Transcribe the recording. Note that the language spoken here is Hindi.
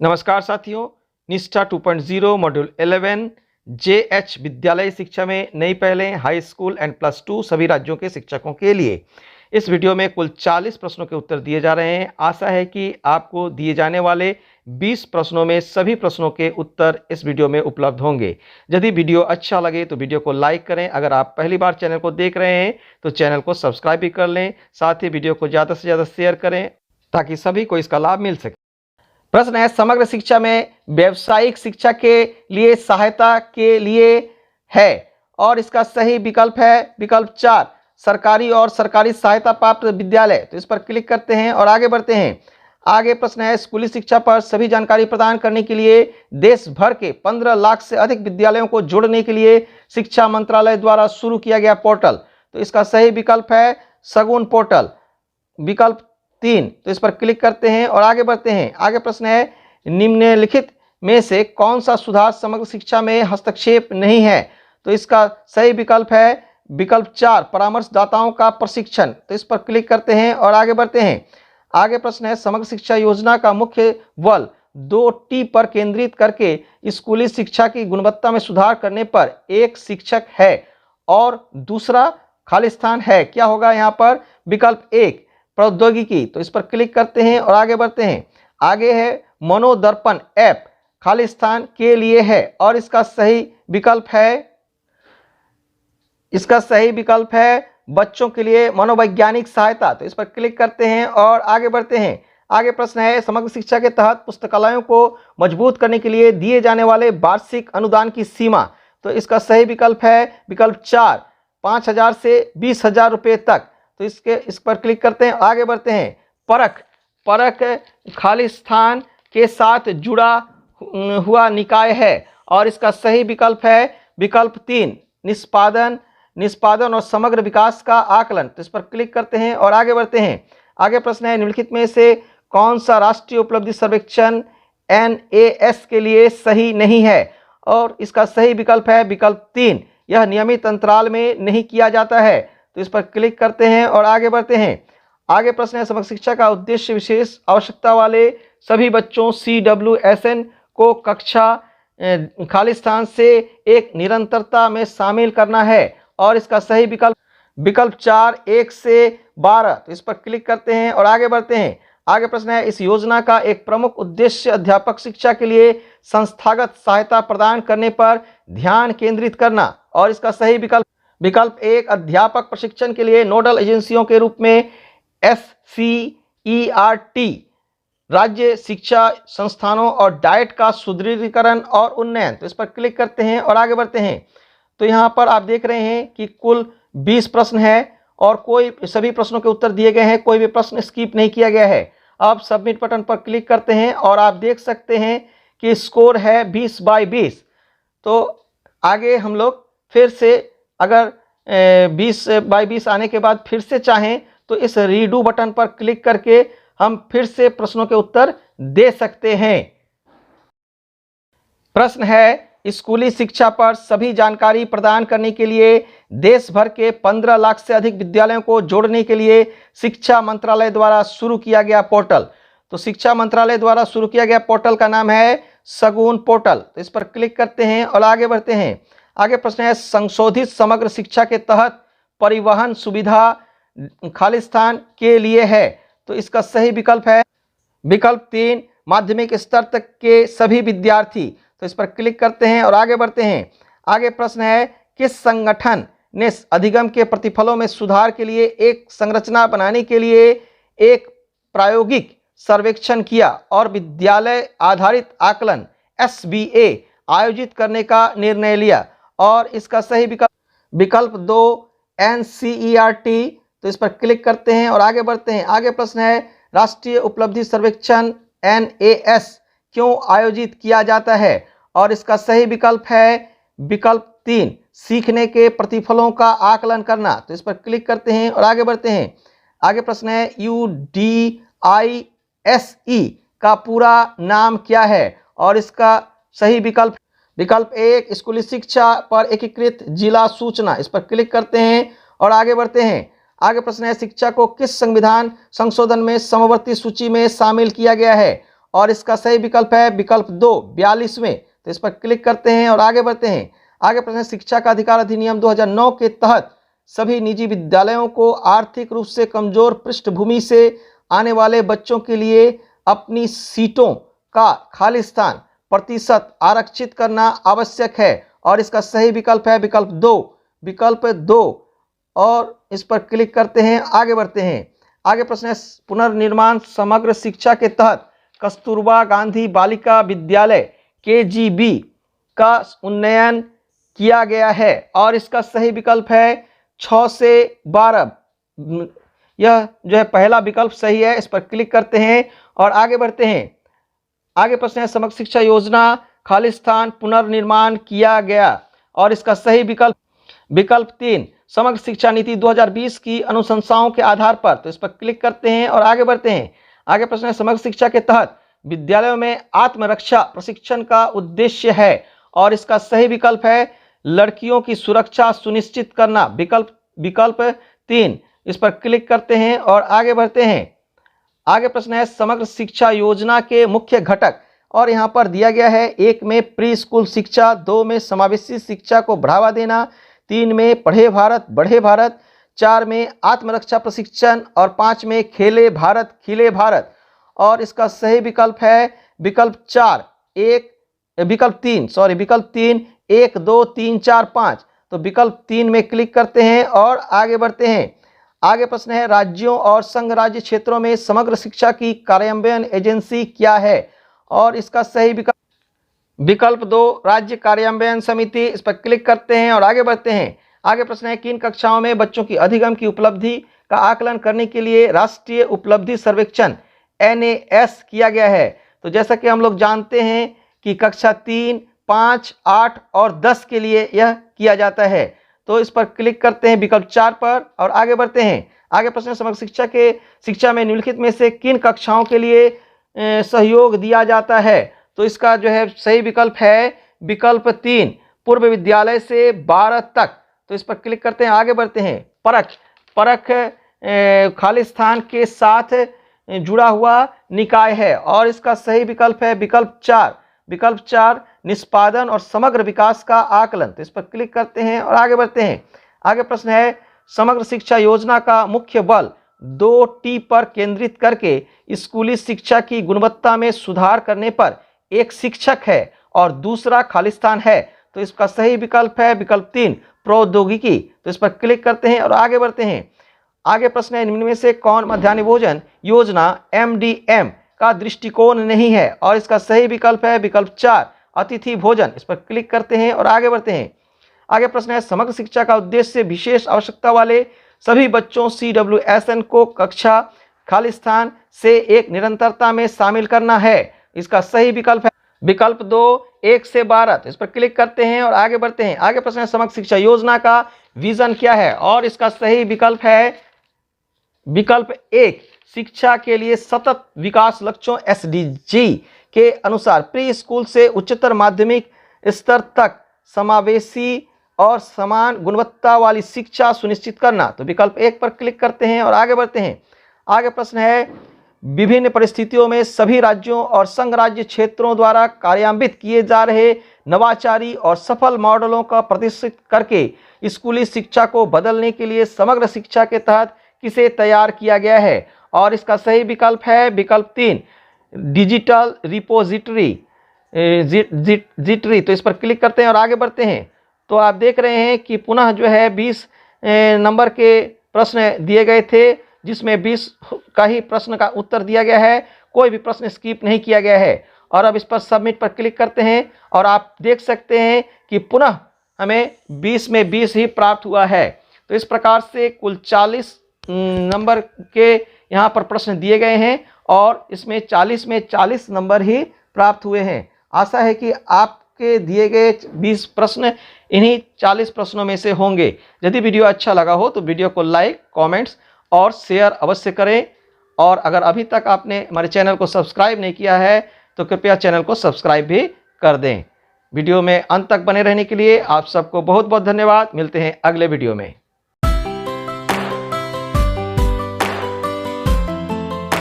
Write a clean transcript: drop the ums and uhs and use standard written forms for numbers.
नमस्कार साथियों, निष्ठा 2.0 मॉड्यूल 11 जेएच विद्यालय शिक्षा में नई पहलें हाई स्कूल एंड +2 सभी राज्यों के शिक्षकों के लिए। इस वीडियो में कुल 40 प्रश्नों के उत्तर दिए जा रहे हैं। आशा है कि आपको दिए जाने वाले 20 प्रश्नों में सभी प्रश्नों के उत्तर इस वीडियो में उपलब्ध होंगे। यदि वीडियो अच्छा लगे तो वीडियो को लाइक करें। अगर आप पहली बार चैनल को देख रहे हैं तो चैनल को सब्सक्राइब भी कर लें। साथ ही वीडियो को ज़्यादा से ज़्यादा शेयर करें ताकि सभी को इसका लाभ मिल सके। प्रश्न है, समग्र शिक्षा में व्यावसायिक शिक्षा के लिए सहायता के लिए है और इसका सही विकल्प है विकल्प 4 सरकारी और सरकारी सहायता प्राप्त विद्यालय। तो इस पर क्लिक करते हैं और आगे बढ़ते हैं। आगे प्रश्न है, स्कूली शिक्षा पर सभी जानकारी प्रदान करने के लिए देश भर के 15 लाख से अधिक विद्यालयों को जोड़ने के लिए शिक्षा मंत्रालय द्वारा शुरू किया गया पोर्टल। तो इसका सही विकल्प है सगुन पोर्टल विकल्प 3। तो इस पर क्लिक करते हैं और आगे बढ़ते हैं। आगे प्रश्न है, निम्नलिखित में से कौन सा सुधार समग्र शिक्षा में हस्तक्षेप नहीं है। तो इसका सही विकल्प है विकल्प 4 परामर्शदाताओं का प्रशिक्षण। तो इस पर क्लिक करते हैं और आगे बढ़ते हैं। आगे प्रश्न है, समग्र शिक्षा योजना का मुख्य बल 2T पर केंद्रित करके स्कूली शिक्षा की गुणवत्ता में सुधार करने पर एक शिक्षक है और दूसरा खाली स्थान है। क्या होगा यहाँ पर? विकल्प 1 प्रौद्योगिकी। तो इस पर क्लिक करते हैं और आगे बढ़ते हैं। आगे है मनोदर्पण ऐप खाली स्थान के लिए है और इसका सही विकल्प है बच्चों के लिए मनोवैज्ञानिक सहायता। तो इस पर क्लिक करते हैं और आगे बढ़ते हैं। आगे प्रश्न है, समग्र शिक्षा के तहत पुस्तकालयों को मजबूत करने के लिए दिए जाने वाले वार्षिक अनुदान की सीमा। तो इसका सही विकल्प है विकल्प 4 5,000 से 20,000 रुपये तक। तो इस पर क्लिक करते हैं, आगे बढ़ते हैं। परख खाली स्थान के साथ जुड़ा हुआ निकाय है और इसका सही विकल्प है विकल्प 3 निष्पादन और समग्र विकास का आकलन। तो इस पर क्लिक करते हैं और आगे बढ़ते हैं। आगे प्रश्न है, निम्नलिखित में से कौन सा राष्ट्रीय उपलब्धि सर्वेक्षण NAS के लिए सही नहीं है। और इसका सही विकल्प है विकल्प 3 यह नियमित अंतराल में नहीं किया जाता है। तो इस पर क्लिक करते हैं और आगे बढ़ते हैं। आगे प्रश्न है, समग्र शिक्षा का उद्देश्य विशेष आवश्यकता वाले सभी बच्चों CWSN को कक्षा खाली स्थान से एक निरंतरता में शामिल करना है और इसका सही विकल्प 4 1 से 12। तो इस पर क्लिक करते हैं और आगे बढ़ते हैं। आगे प्रश्न है, इस योजना का एक प्रमुख उद्देश्य अध्यापक शिक्षा के लिए संस्थागत सहायता प्रदान करने पर ध्यान केंद्रित करना और इसका सही विकल्प 1 अध्यापक प्रशिक्षण के लिए नोडल एजेंसियों के रूप में SCERT राज्य शिक्षा संस्थानों और डाइट का सुदृढ़ीकरण और उन्नयन। तो इस पर क्लिक करते हैं और आगे बढ़ते हैं। तो यहाँ पर आप देख रहे हैं कि कुल 20 प्रश्न है और सभी प्रश्नों के उत्तर दिए गए हैं, कोई भी प्रश्न स्किप नहीं किया गया है। आप सबमिट बटन पर क्लिक करते हैं और आप देख सकते हैं कि स्कोर है 20/20। तो आगे हम लोग फिर से अगर 20/20 आने के बाद फिर से चाहें तो इस रीडू बटन पर क्लिक करके हम फिर से प्रश्नों के उत्तर दे सकते हैं। प्रश्न है, स्कूली शिक्षा पर सभी जानकारी प्रदान करने के लिए देश भर के 15 लाख से अधिक विद्यालयों को जोड़ने के लिए शिक्षा मंत्रालय द्वारा शुरू किया गया पोर्टल। तो शिक्षा मंत्रालय द्वारा शुरू किया गया पोर्टल का नाम है सगुन पोर्टल। तो इस पर क्लिक करते हैं और आगे बढ़ते हैं। आगे प्रश्न है, संशोधित समग्र शिक्षा के तहत परिवहन सुविधा खाली स्थान के लिए है। तो इसका सही विकल्प है विकल्प 3 माध्यमिक स्तर तक के सभी विद्यार्थी। तो इस पर क्लिक करते हैं और आगे बढ़ते हैं। आगे प्रश्न है, किस संगठन ने अधिगम के प्रतिफलों में सुधार के लिए एक संरचना बनाने के लिए एक प्रायोगिक सर्वेक्षण किया और विद्यालय आधारित आकलन SBA आयोजित करने का निर्णय लिया। और इसका सही विकल्प 2 NCERT। तो इस पर क्लिक करते हैं और आगे बढ़ते हैं। आगे प्रश्न है, राष्ट्रीय उपलब्धि सर्वेक्षण NAS क्यों आयोजित किया जाता है। और इसका सही विकल्प है विकल्प 3 सीखने के प्रतिफलों का आकलन करना। तो इस पर क्लिक करते हैं और आगे बढ़ते हैं। आगे प्रश्न है, UDISE का पूरा नाम क्या है। और इसका सही विकल्प 1 स्कूली शिक्षा पर एकीकृत जिला सूचना। इस पर क्लिक करते हैं और आगे बढ़ते हैं। आगे प्रश्न है, शिक्षा को किस संविधान संशोधन में समवर्ती सूची में शामिल किया गया है। और इसका सही विकल्प है विकल्प 2 42वें। तो इस पर क्लिक करते हैं और आगे बढ़ते हैं। आगे प्रश्न है, शिक्षा का अधिकार अधिनियम 2009 के तहत सभी निजी विद्यालयों को आर्थिक रूप से कमजोर पृष्ठभूमि से आने वाले बच्चों के लिए अपनी सीटों का खाली स्थान प्रतिशत आरक्षित करना आवश्यक है और इसका सही विकल्प है विकल्प 2 और इस पर क्लिक करते हैं, आगे बढ़ते हैं। आगे प्रश्न है, पुनर्निर्माण समग्र शिक्षा के तहत कस्तूरबा गांधी बालिका विद्यालय KGB का उन्नयन किया गया है और इसका सही विकल्प है 6 से 12। यह जो है पहला विकल्प सही है। इस पर क्लिक करते हैं और आगे बढ़ते हैं। आगे प्रश्न है, समग्र शिक्षा योजना खालिस्तान पुनर्निर्माण किया गया और इसका सही विकल्प 3 समग्र शिक्षा नीति 2020 की अनुशंसाओं के आधार पर। तो इस पर क्लिक करते हैं और आगे बढ़ते हैं। आगे प्रश्न है, समग्र शिक्षा के तहत विद्यालयों में आत्मरक्षा प्रशिक्षण का उद्देश्य है और इसका सही विकल्प है लड़कियों की सुरक्षा सुनिश्चित करना विकल्प 3। इस पर क्लिक करते हैं और आगे बढ़ते हैं। आगे प्रश्न है, समग्र शिक्षा योजना के मुख्य घटक और यहाँ पर दिया गया है 1 में प्री स्कूल शिक्षा, 2 में समावेशी शिक्षा को बढ़ावा देना, 3 में पढ़े भारत बढ़े भारत, 4 में आत्मरक्षा प्रशिक्षण और 5 में खेले भारत खिले भारत और इसका सही विकल्प है विकल्प 3 1 2 3 4 5। तो विकल्प 3 में क्लिक करते हैं और आगे बढ़ते हैं। आगे प्रश्न है, राज्यों और संघ राज्य क्षेत्रों में समग्र शिक्षा की कार्यान्वयन एजेंसी क्या है और इसका सही विकल्प 2 राज्य कार्यान्वयन समिति। इस पर क्लिक करते हैं और आगे बढ़ते हैं। आगे प्रश्न है, किन कक्षाओं में बच्चों की अधिगम की उपलब्धि का आकलन करने के लिए राष्ट्रीय उपलब्धि सर्वेक्षण NAS किया गया है। तो जैसा कि हम लोग जानते हैं कि कक्षा 3, 5, 8 और 10 के लिए यह किया जाता है। तो इस पर क्लिक करते हैं विकल्प 4 पर और आगे बढ़ते हैं। आगे प्रश्न, समग्र शिक्षा में निम्नलिखित में से किन कक्षाओं के लिए सहयोग दिया जाता है। तो इसका जो है सही विकल्प है विकल्प 3 पूर्व विद्यालय से 12 तक। तो इस पर क्लिक करते हैं, आगे बढ़ते हैं। परख खालिस्तान के साथ जुड़ा हुआ निकाय है और इसका सही विकल्प है विकल्प 4 निष्पादन और समग्र विकास का आकलन। तो इस पर क्लिक करते हैं और आगे बढ़ते हैं। आगे प्रश्न है, समग्र शिक्षा योजना का मुख्य बल 2T पर केंद्रित करके स्कूली शिक्षा की गुणवत्ता में सुधार करने पर एक शिक्षक है और दूसरा खालिस्तान है। तो इसका सही विकल्प है विकल्प 3 प्रौद्योगिकी। तो इस पर क्लिक करते हैं और आगे बढ़ते हैं। आगे प्रश्न है, इनमें से कौन मध्याह्न भोजन योजना MDM का दृष्टिकोण नहीं है और इसका सही विकल्प है विकल्प 4 अतिथि भोजन। इस पर क्लिक करते हैं और आगे बढ़ते हैं। आगे प्रश्न है, समग्र शिक्षा का उद्देश्य विशेष आवश्यकता वाले सभी बच्चों CWSN को कक्षा खालिस्तान से एक निरंतरता में शामिल करना है। इसका सही विकल्प है विकल्प 2 1 से 12। तो इस पर क्लिक करते हैं और आगे बढ़ते हैं। आगे प्रश्न है, समग्र शिक्षा योजना का विजन क्या है और इसका सही विकल्प है विकल्प 1 शिक्षा के लिए सतत विकास लक्ष्यों SDG के अनुसार प्री स्कूल से उच्चतर माध्यमिक स्तर तक समावेशी और समान गुणवत्ता वाली शिक्षा सुनिश्चित करना। तो विकल्प 1 पर क्लिक करते हैं और आगे बढ़ते हैं। आगे प्रश्न है, विभिन्न परिस्थितियों में सभी राज्यों और संघ राज्य क्षेत्रों द्वारा कार्यान्वित किए जा रहे नवाचारी और सफल मॉडलों का प्रदर्शित करके स्कूली शिक्षा को बदलने के लिए समग्र शिक्षा के तहत किसे तैयार किया गया है और इसका सही विकल्प है विकल्प 3 डिजिटल रिपोजिटरी जिटरी। तो इस पर क्लिक करते हैं और आगे बढ़ते हैं। तो आप देख रहे हैं कि पुनः जो है 20 नंबर के प्रश्न दिए गए थे, जिसमें 20 का ही प्रश्न का उत्तर दिया गया है, कोई भी प्रश्न स्किप नहीं किया गया है। और अब इस पर सबमिट पर क्लिक करते हैं और आप देख सकते हैं कि पुनः हमें 20 में 20 ही प्राप्त हुआ है। तो इस प्रकार से कुल 40 नंबर के यहाँ पर प्रश्न दिए गए हैं और इसमें 40 में 40 नंबर ही प्राप्त हुए हैं। आशा है कि आपके दिए गए 20 प्रश्न इन्हीं 40 प्रश्नों में से होंगे। यदि वीडियो अच्छा लगा हो तो वीडियो को लाइक, कमेंट्स और शेयर अवश्य करें। और अगर अभी तक आपने हमारे चैनल को सब्सक्राइब नहीं किया है तो कृपया चैनल को सब्सक्राइब भी कर दें। वीडियो में अंत तक बने रहने के लिए आप सबको बहुत बहुत धन्यवाद। मिलते हैं अगले वीडियो में।